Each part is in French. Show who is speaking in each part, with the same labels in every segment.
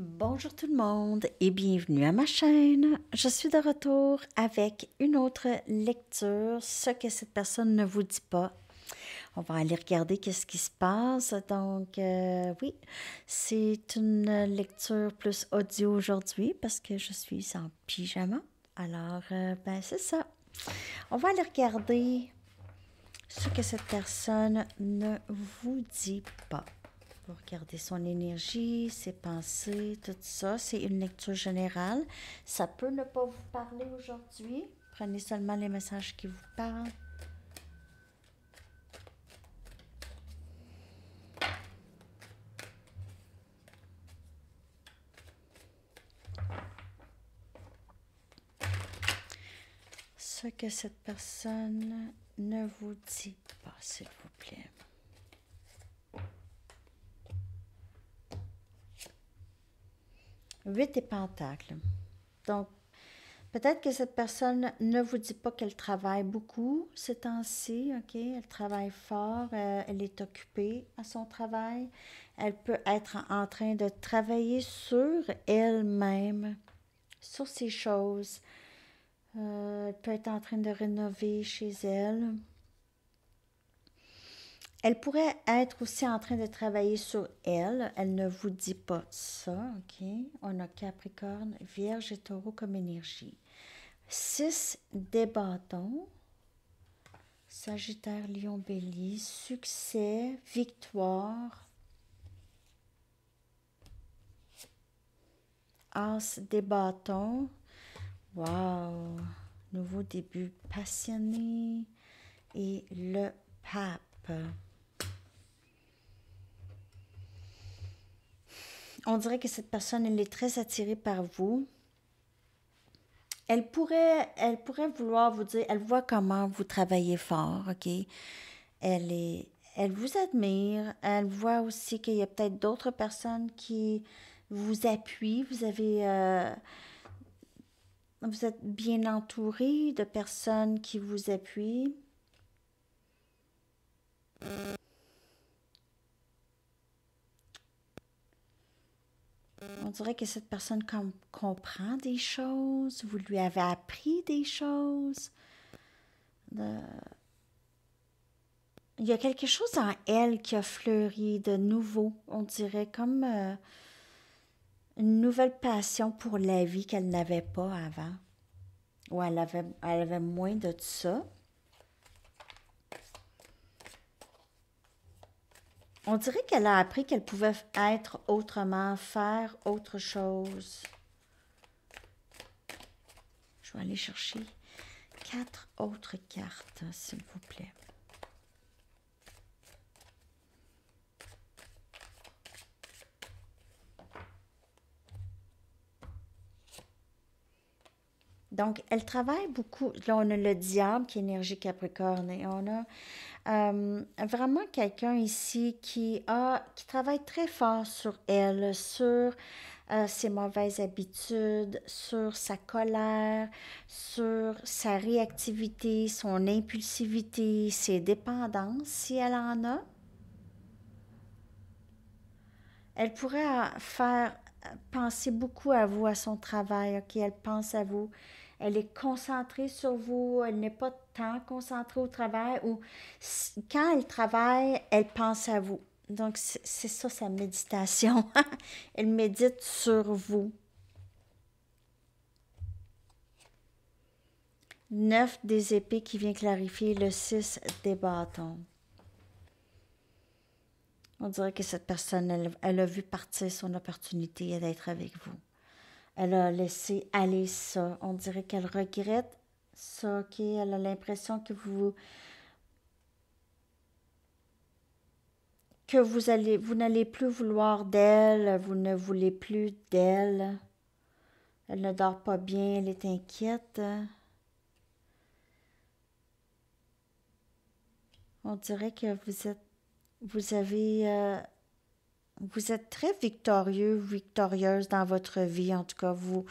Speaker 1: Bonjour tout le monde et bienvenue à ma chaîne. Je suis de retour avec une autre lecture, ce que cette personne ne vous dit pas. On va aller regarder qu'est-ce qui se passe. Donc, oui, c'est une lecture plus audio aujourd'hui parce que je suis en pyjama. Alors, ben c'est ça. On va aller regarder ce que cette personne ne vous dit pas. Vous regardez son énergie, ses pensées, tout ça. C'est une lecture générale. Ça peut ne pas vous parler aujourd'hui. Prenez seulement les messages qui vous parlent. Ce que cette personne ne vous dit pas, s'il vous plaît. Huit et pentacles. Donc, peut-être que cette personne ne vous dit pas qu'elle travaille beaucoup ces temps-ci, ok? Elle travaille fort, elle est occupée à son travail. Elle peut être en train de travailler sur elle-même, sur ses choses. Elle peut être en train de rénover chez elle. Elle pourrait être aussi en train de travailler sur elle. Elle ne vous dit pas ça, ok? On a Capricorne, Vierge et Taureau comme énergie. 6 des bâtons. Sagittaire, Lion, Bélier. Succès, victoire. As des bâtons. Wow! Nouveau début passionné. Et le pape. On dirait que cette personne, elle est très attirée par vous. Elle pourrait vouloir vous dire, elle voit comment vous travaillez fort, ok? Elle vous admire. Elle voit aussi qu'il y a peut-être d'autres personnes qui vous appuient. Vous êtes bien entouré de personnes qui vous appuient. On dirait que cette personne comprend des choses. Vous lui avez appris des choses. Il y a quelque chose en elle qui a fleuri de nouveau. On dirait comme une nouvelle passion pour la vie qu'elle n'avait pas avant. Ou elle avait moins de ça. On dirait qu'elle a appris qu'elle pouvait être autrement, faire autre chose. Je vais aller chercher 4 autres cartes, s'il vous plaît. Donc, elle travaille beaucoup. Là, on a le diable qui est énergie Capricorne et on a vraiment quelqu'un ici qui travaille très fort sur elle, sur ses mauvaises habitudes, sur sa colère, sur sa réactivité, son impulsivité, ses dépendances, si elle en a. Elle pourrait faire penser beaucoup à vous, à son travail, ok? Elle pense à vous. Elle est concentrée sur vous, elle n'est pas tant concentrée au travail ou quand elle travaille, elle pense à vous. Donc, c'est ça sa méditation. Elle médite sur vous. 9 des épées qui vient clarifier le 6 des bâtons. On dirait que cette personne, elle a vu partir son opportunité d'être avec vous. Elle a laissé aller ça. On dirait qu'elle regrette ça, ok? Elle a l'impression que vous n'allez plus vouloir d'elle, vous ne voulez plus d'elle. Elle ne dort pas bien, elle est inquiète. On dirait que vous êtes très victorieux, victorieuse dans votre vie. En tout cas, vous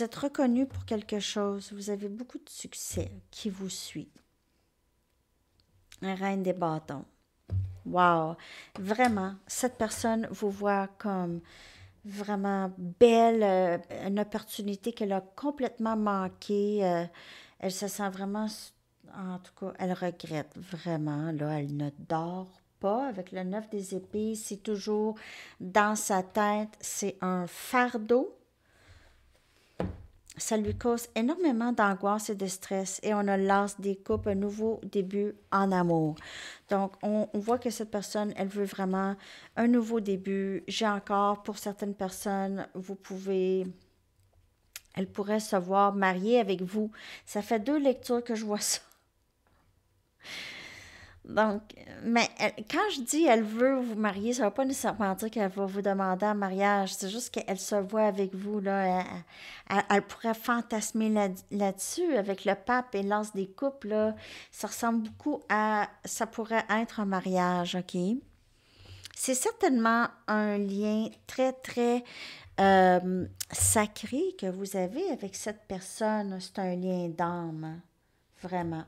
Speaker 1: êtes reconnu pour quelque chose. Vous avez beaucoup de succès qui vous suit. La reine des bâtons. Wow! Vraiment, cette personne vous voit comme vraiment belle, une opportunité qu'elle a complètement manquée. Elle se sent vraiment, en tout cas, elle regrette vraiment, là, elle ne dort pas avec le 9 des épées, c'est toujours dans sa tête, c'est un fardeau. Ça lui cause énormément d'angoisse et de stress et on a l'as des coupes, un nouveau début en amour. Donc, on voit que cette personne, elle veut vraiment un nouveau début. J'ai encore, pour certaines personnes, vous pouvez, elle pourrait se voir mariée avec vous. Ça fait 2 lectures que je vois ça. Donc, mais quand je dis elle veut vous marier, ça ne veut pas nécessairement dire qu'elle va vous demander en mariage. C'est juste qu'elle se voit avec vous, là. Elle pourrait fantasmer là-dessus avec le pape et l'as des couples, là. Ça ressemble beaucoup à... Ça pourrait être un mariage, OK? C'est certainement un lien très, très sacré que vous avez avec cette personne. C'est un lien d'âme, vraiment.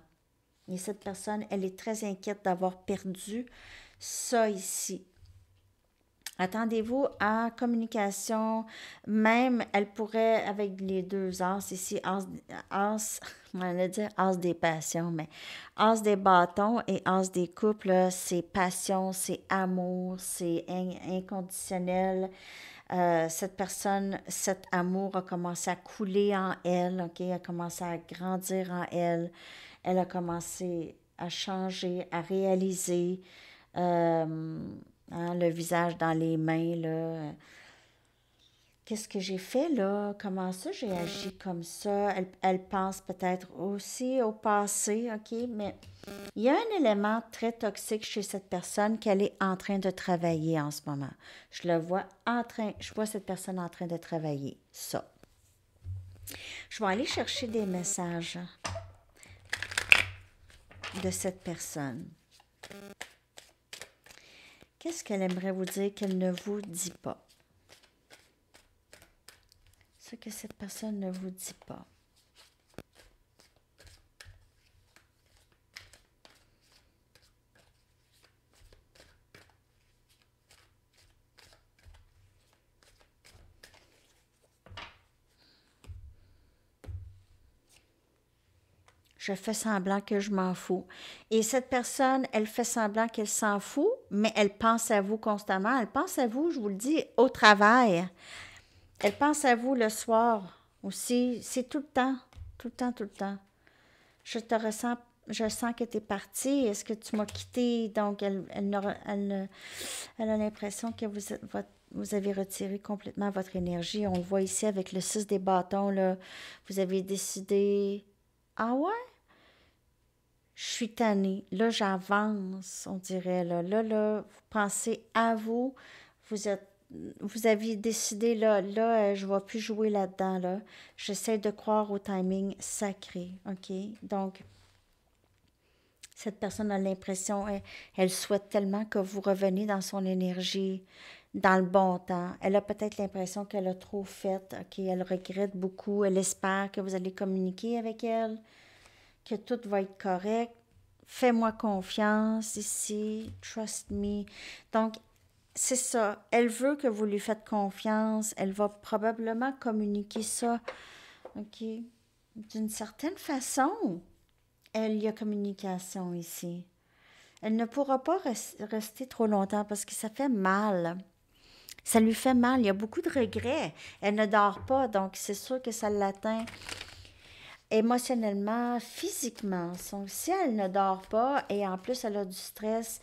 Speaker 1: Et cette personne, elle est très inquiète d'avoir perdu ça ici. Attendez-vous à communication, même elle pourrait, avec les 2 as ici, as, on va dire as des passions, mais as des bâtons et as des couples, c'est passion, c'est amour, c'est inconditionnel. Cette personne, cet amour a commencé à couler en elle, ok, a commencé à grandir en elle. Elle a commencé à changer, à réaliser le visage dans les mains, là. Qu'est-ce que j'ai fait là? Comment ça j'ai agi comme ça? Elle pense peut-être aussi au passé, OK? Mais il y a un élément très toxique chez cette personne qu'elle est en train de travailler en ce moment. Je vois cette personne en train de travailler ça. Je vais aller chercher des messages de cette personne. Qu'est-ce qu'elle aimerait vous dire qu'elle ne vous dit pas? Ce que cette personne ne vous dit pas. Je fais semblant que je m'en fous. Et cette personne, elle fait semblant qu'elle s'en fout, mais elle pense à vous constamment. Elle pense à vous, je vous le dis, au travail. Elle pense à vous le soir aussi. C'est tout le temps, tout le temps, tout le temps. Je te ressens, je sens que tu es partie. Est-ce que tu m'as quitté? Donc, elle a l'impression que vous avez retiré complètement votre énergie. On le voit ici avec le 6 des bâtons, là. Vous avez décidé... Ah ouais? Je suis tannée. Là, j'avance, on dirait. Là, vous pensez à vous. Vous êtes, vous aviez décidé, je ne vais plus jouer là-dedans, là. J'essaie de croire au timing sacré, OK? Donc, cette personne a l'impression, elle souhaite tellement que vous reveniez dans son énergie, dans le bon temps. Elle a peut-être l'impression qu'elle a trop fait, OK? Elle regrette beaucoup. Elle espère que vous allez communiquer avec elle, que tout va être correct. Fais-moi confiance ici, trust me. Donc, c'est ça. Elle veut que vous lui faites confiance. Elle va probablement communiquer ça, OK? D'une certaine façon, il y a communication ici. Elle ne pourra pas rester trop longtemps parce que ça fait mal. Ça lui fait mal. Il y a beaucoup de regrets. Elle ne dort pas, donc c'est sûr que ça l'atteint émotionnellement, physiquement. Donc, si elle ne dort pas et en plus elle a du stress,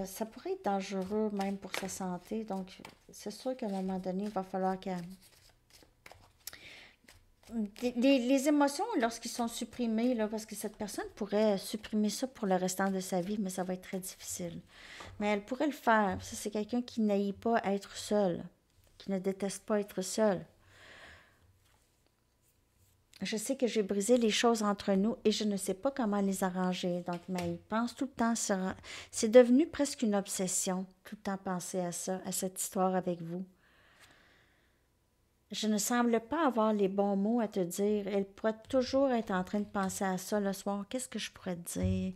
Speaker 1: ça pourrait être dangereux même pour sa santé. Donc, c'est sûr qu'à un moment donné, il va falloir qu'elle... Les émotions, lorsqu'ils sont supprimées, là, parce que cette personne pourrait supprimer ça pour le restant de sa vie, mais ça va être très difficile. Mais elle pourrait le faire. Ça, c'est quelqu'un qui n'aille pas être seul, qui ne déteste pas être seul. Je sais que j'ai brisé les choses entre nous et je ne sais pas comment les arranger. Donc, mais il pense tout le temps sur... C'est devenu presque une obsession, tout le temps penser à ça, à cette histoire avec vous. Je ne semble pas avoir les bons mots à te dire. Elle pourrait toujours être en train de penser à ça le soir. Qu'est-ce que je pourrais te dire?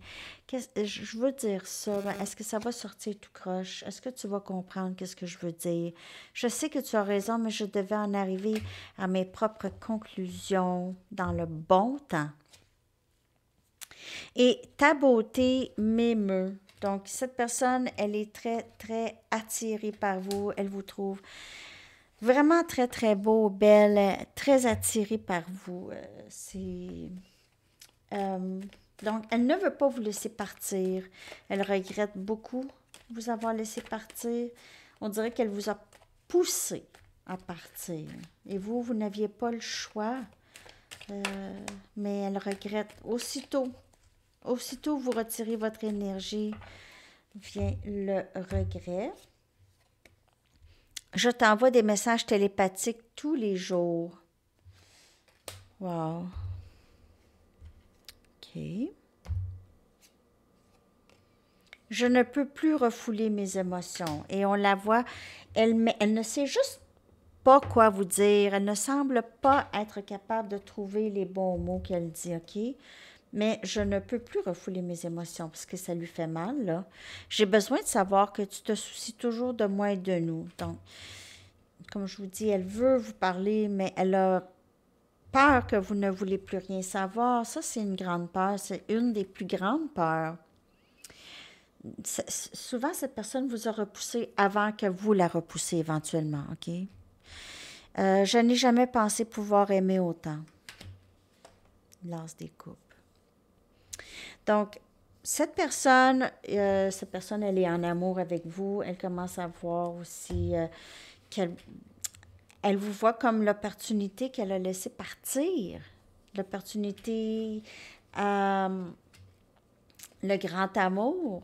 Speaker 1: Je veux dire ça. Ben, est-ce que ça va sortir tout croche? Est-ce que tu vas comprendre qu'est-ce que je veux dire? Je sais que tu as raison, mais je devais en arriver à mes propres conclusions dans le bon temps. Et ta beauté m'émeut. Donc, cette personne, elle est très, très attirée par vous. Elle vous trouve vraiment très, très beau, belle, très attirée par vous. Euh, donc, elle ne veut pas vous laisser partir. Elle regrette beaucoup vous avoir laissé partir. On dirait qu'elle vous a poussé à partir. Et vous, vous n'aviez pas le choix. Mais elle regrette aussitôt. Aussitôt vous retirez votre énergie, vient le regret. Je t'envoie des messages télépathiques tous les jours. Wow. OK. Je ne peux plus refouler mes émotions. Et on la voit, elle ne sait juste pas quoi vous dire. Elle ne semble pas être capable de trouver les bons mots qu'elle dit, OK? Mais je ne peux plus refouler mes émotions parce que ça lui fait mal, là. J'ai besoin de savoir que tu te soucies toujours de moi et de nous. Donc, comme je vous dis, elle veut vous parler, mais elle a peur que vous ne voulez plus rien savoir. Ça, c'est une grande peur. C'est une des plus grandes peurs. Souvent, cette personne vous a repoussé avant que vous la repoussiez éventuellement, OK? Je n'ai jamais pensé pouvoir aimer autant. L'as des coupes. Donc, cette personne, elle est en amour avec vous. Elle commence à voir aussi elle vous voit comme l'opportunité qu'elle a laissé partir. L'opportunité, le grand amour,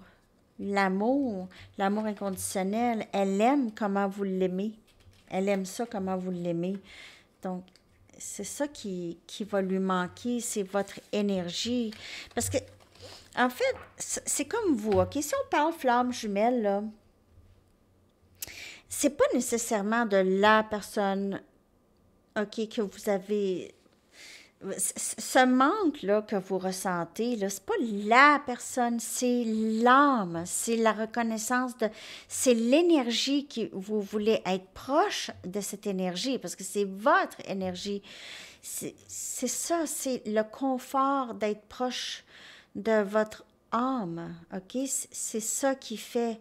Speaker 1: l'amour inconditionnel. Elle aime comment vous l'aimez. Elle aime ça, comment vous l'aimez. Donc, c'est ça qui va lui manquer, c'est votre énergie. Parce que en fait, c'est comme vous, OK? Si on parle flamme jumelle, là, c'est pas nécessairement de la personne, OK, que vous avez. Ce manque-là que vous ressentez, là, c'est pas la personne, c'est l'âme, c'est la reconnaissance de. C'est l'énergie que vous voulez être proche de cette énergie, parce que c'est votre énergie. C'est ça, c'est le confort d'être proche de votre âme, OK? C'est ça qui fait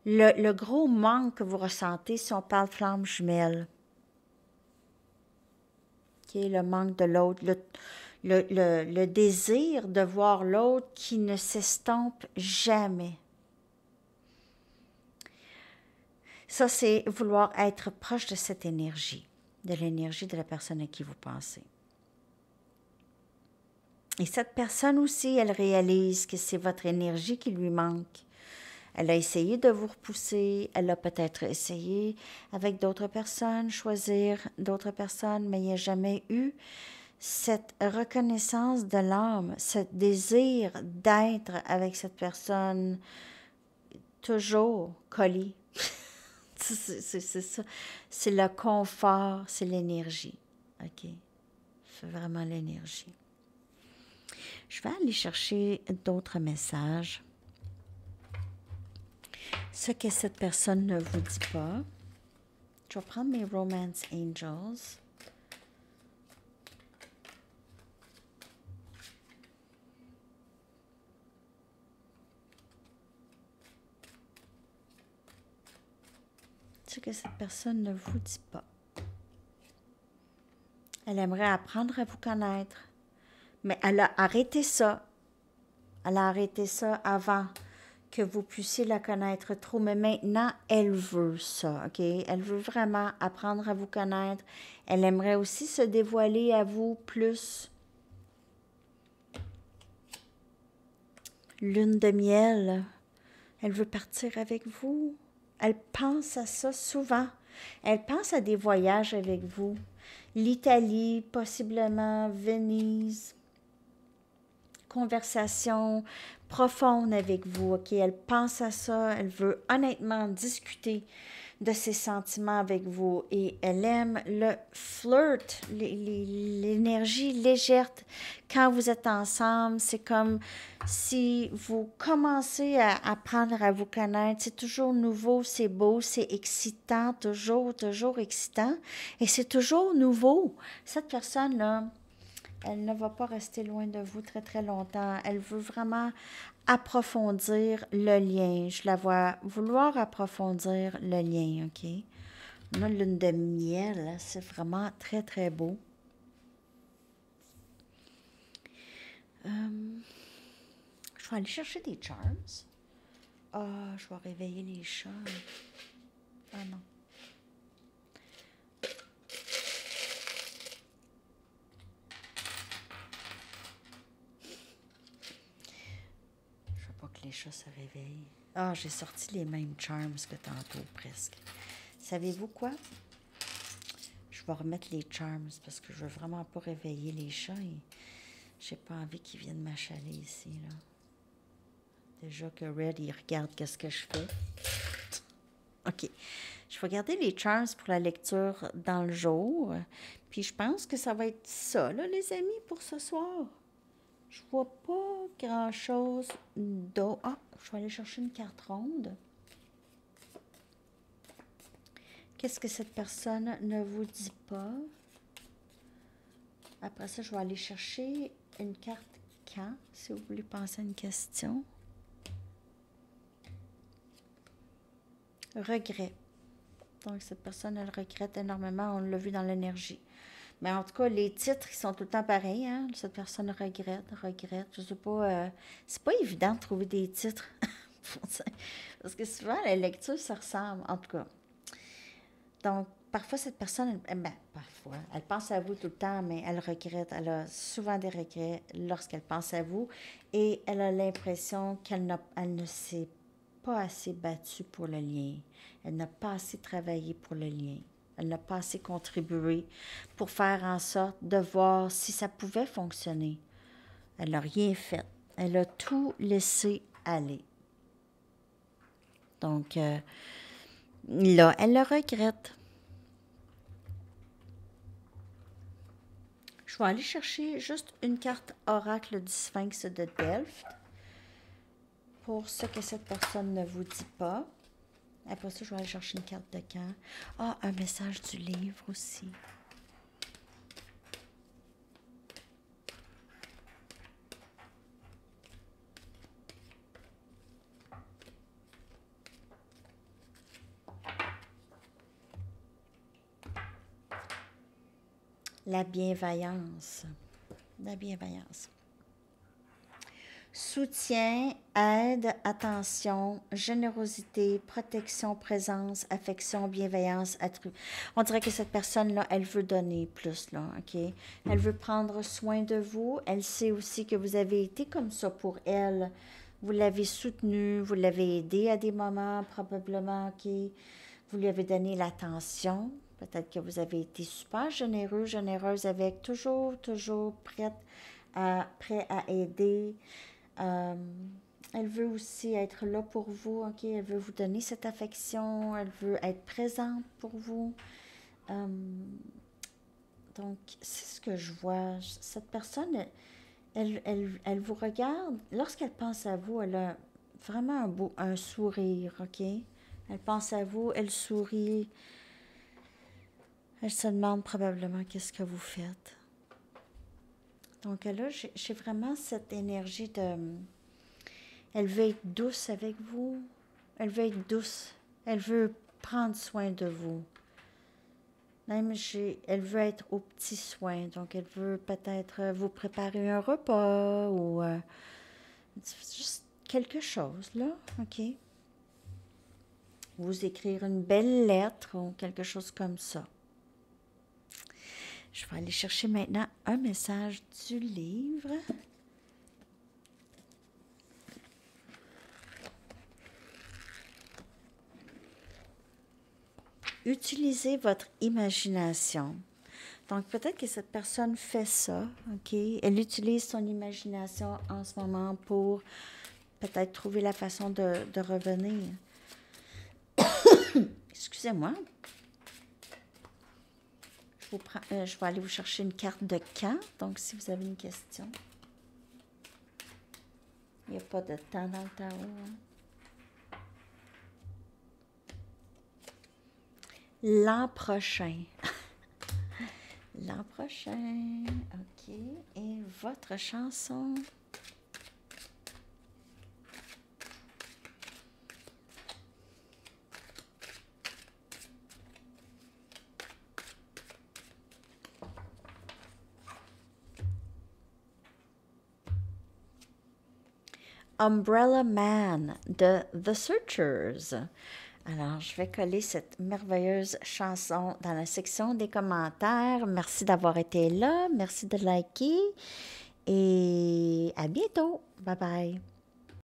Speaker 1: le gros manque que vous ressentez si on parle flamme jumelle. OK? Le manque de l'autre, le désir de voir l'autre qui ne s'estompe jamais. Ça, c'est vouloir être proche de cette énergie, de l'énergie de la personne à qui vous pensez. Et cette personne aussi, elle réalise que c'est votre énergie qui lui manque. Elle a essayé de vous repousser, elle a peut-être essayé avec d'autres personnes, choisir d'autres personnes, mais il n'y a jamais eu cette reconnaissance de l'âme, ce désir d'être avec cette personne toujours collé. C'est ça. C'est le confort, c'est l'énergie. OK? C'est vraiment l'énergie. Je vais aller chercher d'autres messages. Ce que cette personne ne vous dit pas. Je vais prendre mes Romance Angels. Ce que cette personne ne vous dit pas. Elle aimerait apprendre à vous connaître. Mais elle a arrêté ça. Elle a arrêté ça avant que vous puissiez la connaître trop. Mais maintenant, elle veut ça, OK? Elle veut vraiment apprendre à vous connaître. Elle aimerait aussi se dévoiler à vous plus. Lune de miel. Elle veut partir avec vous. Elle pense à ça souvent. Elle pense à des voyages avec vous. L'Italie, possiblement Venise. Conversation profonde avec vous, OK? Elle pense à ça, elle veut honnêtement discuter de ses sentiments avec vous et elle aime le flirt, l'énergie légère. Quand vous êtes ensemble, c'est comme si vous commencez à apprendre à vous connaître. C'est toujours nouveau, c'est beau, c'est excitant, toujours excitant. Et c'est toujours nouveau. Cette personne-là, elle ne va pas rester loin de vous très, très longtemps. Elle veut vraiment approfondir le lien. Je la vois vouloir approfondir le lien, OK? On a lune de miel, c'est vraiment très, très beau. Je vais aller chercher des charms. Ah, je vais réveiller les chats. Ah non. Je veux pas que les chats se réveillent. Ah, j'ai sorti les mêmes charms que tantôt, presque. Savez-vous quoi? Je vais remettre les charms parce que je veux vraiment pas réveiller les chats et j'ai pas envie qu'ils viennent m'achaler ici, là. Déjà que Red, il regarde qu'est-ce que je fais. OK. Je vais garder les charms pour la lecture dans le jour. Puis je pense que ça va être ça, là, les amis, pour ce soir. Je vois pas grand-chose d'autre. Ah, je vais aller chercher une carte ronde. Qu'est-ce que cette personne ne vous dit pas? Après ça, je vais aller chercher une carte quand, si vous voulez penser à une question. Regret. Donc, cette personne, elle regrette énormément. On l'a vu dans l'énergie. Mais en tout cas, les titres, ils sont tout le temps pareils. Hein? Cette personne regrette. Je sais pas. C'est pas évident de trouver des titres. Parce que souvent, la lecture, ça ressemble. En tout cas. Donc, parfois, cette personne, parfois, elle pense à vous tout le temps, mais elle regrette. Elle a souvent des regrets lorsqu'elle pense à vous. Et elle a l'impression qu'elle ne s'est pas assez battue pour le lien. Elle n'a pas assez travaillé pour le lien. Elle n'a pas assez contribué pour faire en sorte de voir si ça pouvait fonctionner. Elle n'a rien fait. Elle a tout laissé aller. Donc, là, elle le regrette. Je vais aller chercher juste une carte oracle du Sphinx de Delft pour ce que cette personne ne vous dit pas. Après ça, je vais aller chercher une carte de camp. Ah, un message du livre aussi. La bienveillance. La bienveillance. Soutien, aide, attention, générosité, protection, présence, affection, bienveillance, on dirait que cette personne-là, elle veut donner plus, là, OK? Elle veut prendre soin de vous. Elle sait aussi que vous avez été comme ça pour elle. Vous l'avez soutenue, vous l'avez aidée à des moments, probablement, OK? Vous lui avez donné l'attention. Peut-être que vous avez été super généreux, généreuse avec, toujours prêt à aider. Elle veut aussi être là pour vous, OK? Elle veut vous donner cette affection, elle veut être présente pour vous. Donc, c'est ce que je vois. Cette personne, elle vous regarde. Lorsqu'elle pense à vous, elle a vraiment un sourire, OK? Elle pense à vous, elle sourit. Elle se demande probablement qu'est-ce que vous faites. Donc là, j'ai vraiment cette énergie de... Elle veut être douce avec vous. Elle veut être douce. Elle veut prendre soin de vous. Même, elle veut être aux petits soins. Donc, elle veut peut-être vous préparer un repas ou juste quelque chose, là, OK? Vous écrire une belle lettre ou quelque chose comme ça. Je vais aller chercher maintenant un message du livre. Utilisez votre imagination. Donc, peut-être que cette personne fait ça, OK? Elle utilise son imagination en ce moment pour peut-être trouver la façon de revenir. Excusez-moi. Je vais aller vous chercher une carte de camp. Donc, si vous avez une question. Il n'y a pas de temps dans le tarot. Hein. L'an prochain. L'an prochain. OK. Et votre chanson? Umbrella Man de The Searchers. Alors, je vais coller cette merveilleuse chanson dans la section des commentaires. Merci d'avoir été là. Merci de liker. Et à bientôt. Bye bye.